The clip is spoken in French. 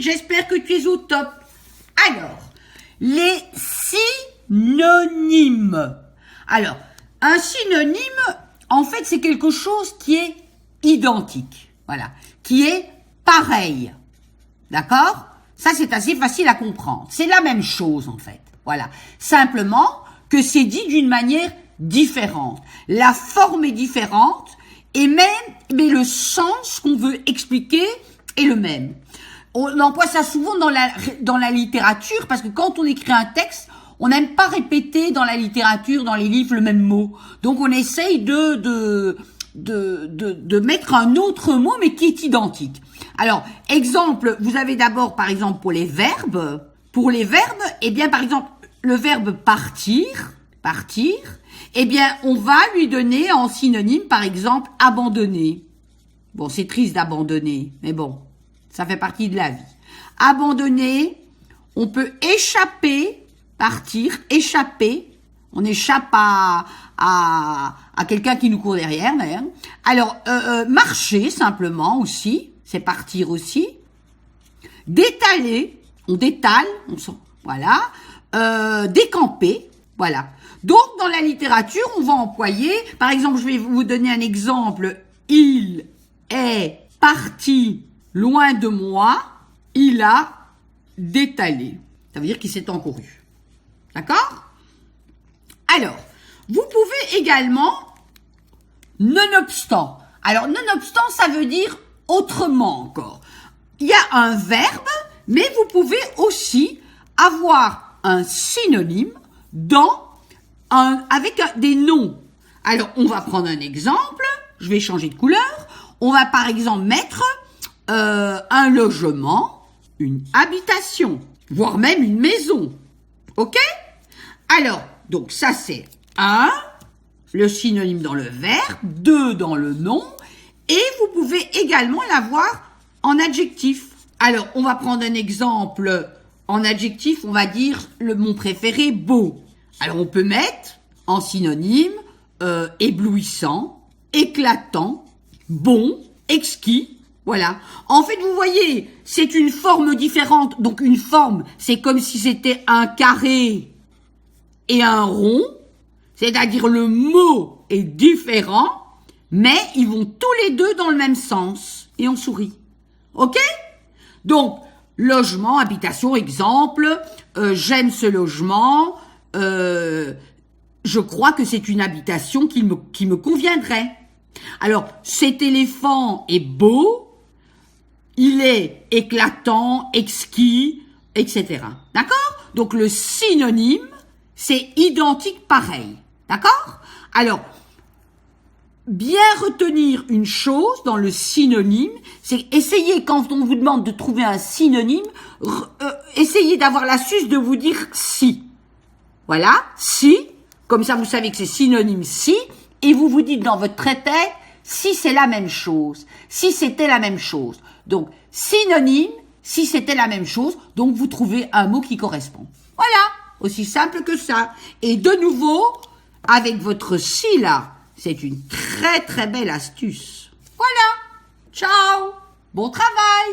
j'espère que tu es au top. Alors, les synonymes. Alors, un synonyme, en fait, c'est quelque chose qui est identique. Voilà. Qui est pareil. D'accord? Ça, c'est assez facile à comprendre. C'est la même chose, en fait. Voilà. Simplement que c'est dit d'une manière différente. La forme est différente et même, mais le sens qu'on veut expliquer est le même. On emploie ça souvent dans la littérature parce que quand on écrit un texte, on n'aime pas répéter dans la littérature, dans les livres, le même mot. Donc on essaye de mettre un autre mot mais qui est identique. Alors, exemple, vous avez d'abord par exemple pour les verbes. Pour les verbes, eh bien par exemple, le verbe partir, eh bien on va lui donner en synonyme par exemple abandonner. Bon, c'est triste d'abandonner, mais bon, ça fait partie de la vie. Abandonner, on peut échapper, partir, échapper. On échappe à quelqu'un qui nous court derrière, d'ailleurs. Alors, marcher, simplement, aussi. C'est partir aussi. Détaler. On détale. Voilà. Décamper. Voilà. Donc, dans la littérature, on va employer, par exemple, je vais vous donner un exemple. Il est parti loin de moi. Il a détalé. Ça veut dire qu'il s'est encouru. D'accord? Alors, vous pouvez également, nonobstant. Alors, nonobstant, ça veut dire autrement encore. Il y a un verbe, mais vous pouvez aussi avoir un synonyme avec des noms. Alors, on va prendre un exemple. Je vais changer de couleur. On va par exemple mettre un logement, une habitation, voire même une maison. OK? Alors, donc ça c'est 1, le synonyme dans le verbe, 2 dans le nom, et vous pouvez également l'avoir en adjectif. Alors, on va prendre un exemple en adjectif, on va dire mon préféré, beau. Alors, on peut mettre en synonyme éblouissant, éclatant, bon, exquis. Voilà. En fait, vous voyez, c'est une forme différente. Donc, une forme, c'est comme si c'était un carré et un rond, c'est-à-dire le mot est différent, mais ils vont tous les deux dans le même sens. Et on sourit. OK? Donc, logement, habitation, exemple, j'aime ce logement, je crois que c'est une habitation qui me conviendrait. Alors, cet éléphant est beau, il est éclatant, exquis, etc. D'accord? Donc, le synonyme, c'est identique pareil. D'accord? Alors, bien retenir une chose dans le synonyme, c'est essayer quand on vous demande de trouver un synonyme, essayez d'avoir l'astuce de vous dire si. Voilà, si, comme ça vous savez que c'est synonyme si, et vous vous dites dans votre tête si c'est la même chose, si c'était la même chose. Donc, synonyme, si c'était la même chose, donc vous trouvez un mot qui correspond. Voilà. Aussi simple que ça. Et de nouveau, avec votre si là, c'est une très très belle astuce. Voilà. Ciao. Bon travail.